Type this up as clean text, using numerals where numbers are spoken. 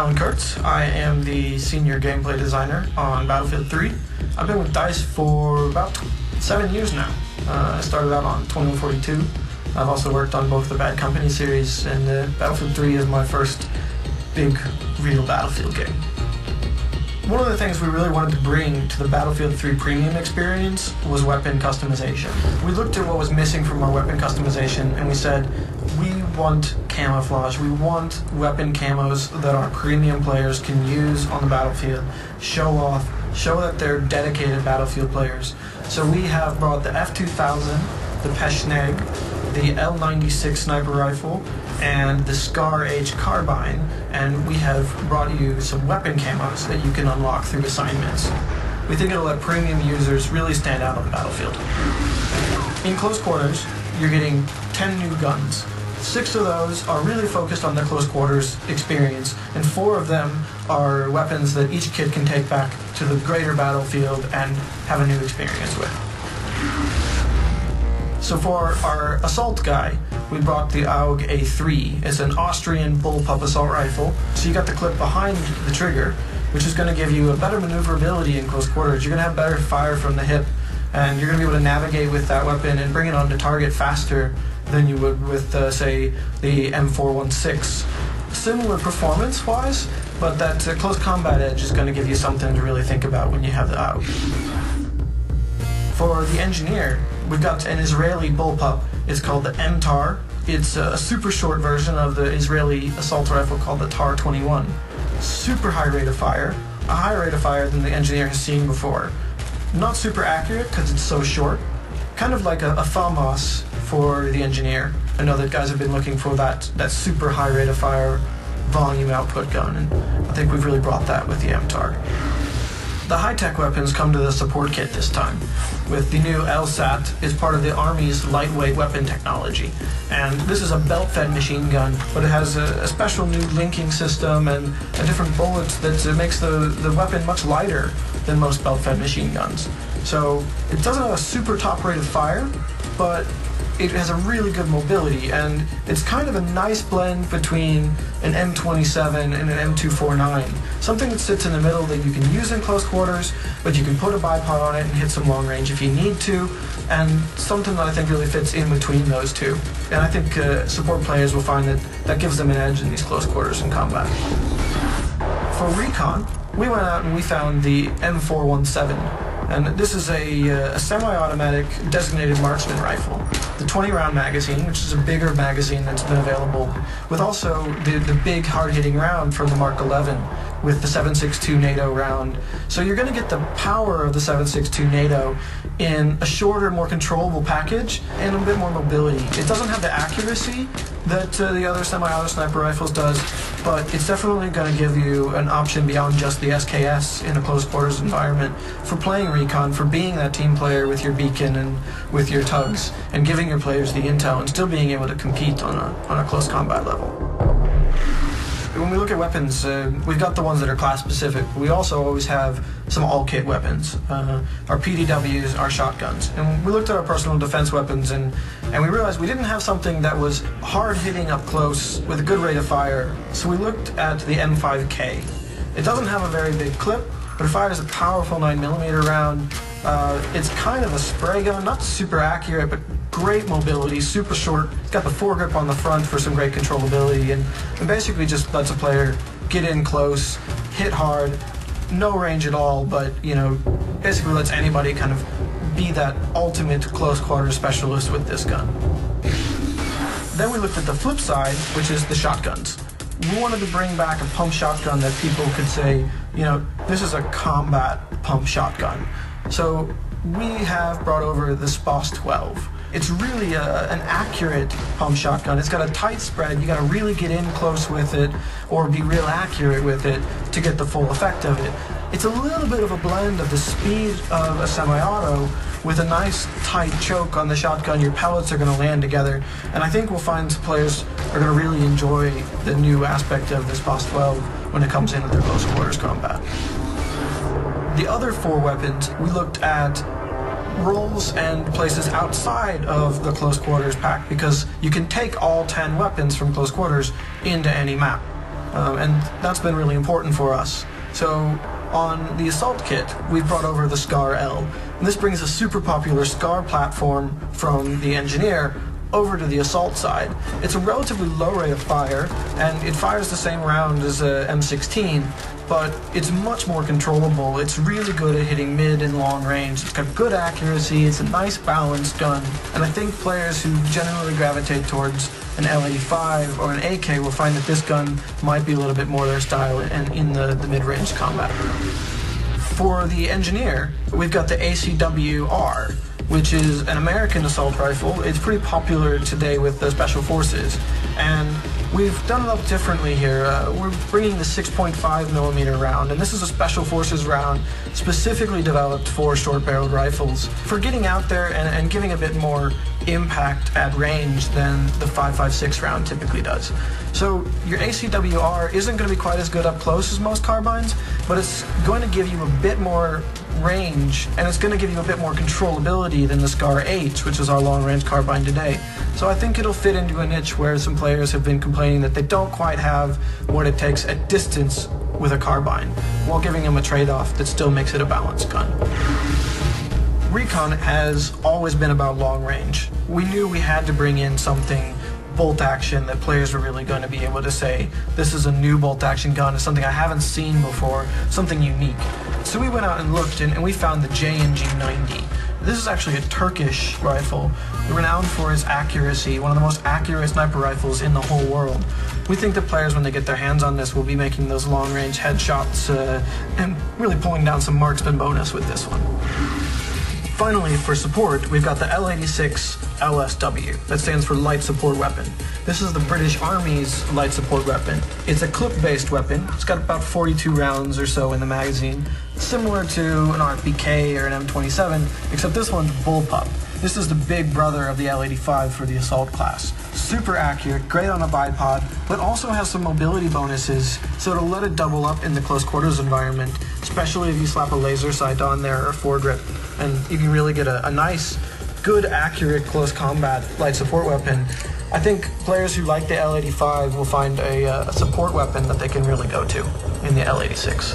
Alan Kurtz. I am the senior gameplay designer on Battlefield 3. I've been with DICE for about 7 years now. I started out on 2142. I've also worked on both the Bad Company series, and Battlefield 3 is my first big, real Battlefield game. One of the things we really wanted to bring to the Battlefield 3 premium experience was weapon customization. We looked at what was missing from our weapon customization and we said, we want camouflage. We want weapon camos that our premium players can use on the battlefield, show off, show that they're dedicated Battlefield players. So we have brought the F2000, the Peschneg, the L96 sniper rifle, and the Scar H carbine, and we have brought you some weapon camos that you can unlock through assignments. We think it'll let premium users really stand out on the battlefield. In close quarters, you're getting 10 new guns. 6 of those are really focused on the close quarters experience, and 4 of them are weapons that each kid can take back to the greater battlefield and have a new experience with. So for our assault guy, we brought the AUG A3. It's an Austrian bullpup assault rifle. So you got the clip behind the trigger, which is going to give you a better maneuverability in close quarters. You're going to have better fire from the hip, and you're going to be able to navigate with that weapon and bring it onto target faster than you would with, say, the M416. Similar performance-wise, but that close combat edge is going to give you something to really think about when you have the AUG. For the engineer, we've got an Israeli bullpup. It's called the MTAR. It's a super short version of the Israeli assault rifle called the TAR-21. Super high rate of fire, a higher rate of fire than the engineer has seen before. Not super accurate because it's so short. Kind of like a FAMAS for the engineer. I know that guys have been looking for that super high rate of fire volume output gun, and I think we've really brought that with the MTAR. The high-tech weapons come to the support kit this time, with the new LSAT is part of the Army's lightweight weapon technology. And this is a belt-fed machine gun, but it has a special new linking system and a different bullet that makes the weapon much lighter than most belt-fed machine guns. So it doesn't have a super top rate of fire, but it has a really good mobility, and it's kind of a nice blend between an M27 and an M249. Something that sits in the middle that you can use in close quarters, but you can put a bipod on it and hit some long range if you need to, and something that I think really fits in between those two. And I think support players will find that gives them an edge in these close quarters in combat. For recon, we went out and we found the M417. And this is a semi-automatic designated marksman rifle. The 20-round magazine, which is a bigger magazine that's been available, with also the big hard-hitting round from the Mark 11 with the 7.62 NATO round. So you're going to get the power of the 7.62 NATO in a shorter, more controllable package and a bit more mobility. It doesn't have the accuracy that the other semi-auto sniper rifles does, but it's definitely going to give you an option beyond just the SKS in a close quarters environment for playing recon, for being that team player with your beacon and with your tugs, and giving your players the intel and still being able to compete on a close combat level. When we look at weapons, we've got the ones that are class specific. We also always have some all-kit weapons, our PDWs, our shotguns. And we looked at our personal defense weapons and we realized we didn't have something that was hard-hitting up close with a good rate of fire. So we looked at the M5K. It doesn't have a very big clip, but it fires a powerful 9mm round. It's kind of a spray gun, not super accurate, but great mobility, super short. It's got the foregrip on the front for some great controllability, and basically just lets a player get in close, hit hard, no range at all, but basically lets anybody kind of be that ultimate close quarters specialist with this gun. Then we looked at the flip side, which is the shotguns. We wanted to bring back a pump shotgun that people could say, this is a combat pump shotgun. So we have brought over the SPOS 12. It's really an accurate pump shotgun. It's got a tight spread. You got to really get in close with it or be real accurate with it to get the full effect of it. It's a little bit of a blend of the speed of a semi-auto with a nice tight choke on the shotgun. Your pellets are going to land together, and I think we'll find players are going to really enjoy the new aspect of this SPOS 12 when it comes into their close quarters combat. The other 4 weapons, we looked at roles and places outside of the close quarters pack, because you can take all 10 weapons from close quarters into any map. and that's been really important for us. So on the assault kit, we've brought over the SCAR L, and this brings a super popular SCAR platform from the engineer over to the assault side. It's a relatively low rate of fire, and it fires the same round as a M16, but it's much more controllable. It's really good at hitting mid and long range. It's got good accuracy, it's a nice balanced gun, and I think players who generally gravitate towards an L85 or an AK will find that this gun might be a little bit more their style and in the mid-range combat. For the engineer, we've got the ACWR, which is an American assault rifle. It's pretty popular today with the Special Forces, and we've done it up differently here. We're bringing the 6.5mm round, and this is a Special Forces round specifically developed for short-barreled rifles, for getting out there and giving a bit more impact at range than the 5.56 round typically does. So your ACWR isn't going to be quite as good up close as most carbines, but it's going to give you a bit more range, and it's going to give you a bit more controllability than the SCAR H, which is our long-range carbine today. So I think it'll fit into a niche where some players have been complaining that they don't quite have what it takes at distance with a carbine, while giving them a trade-off that still makes it a balanced gun. Recon has always been about long range. We knew we had to bring in something bolt action that players were really going to be able to say, this is a new bolt action gun, it's something I haven't seen before, something unique. So we went out and looked, and we found the JNG-90. This is actually a Turkish rifle, renowned for its accuracy, one of the most accurate sniper rifles in the whole world. We think that players, when they get their hands on this, will be making those long-range headshots and really pulling down some marksman bonus with this one. Finally, for support, we've got the L86 LSW. That stands for Light Support Weapon. This is the British Army's light support weapon. It's a clip-based weapon. It's got about 42 rounds or so in the magazine, similar to an RPK or an M27, except this one's bullpup. This is the big brother of the L85 for the assault class. Super accurate, great on a bipod, but also has some mobility bonuses, so it'll let it double up in the close quarters environment, especially if you slap a laser sight on there or foregrip, and you can really get a nice, good, accurate close combat light support weapon. I think players who like the L85 will find a support weapon that they can really go to in the L86.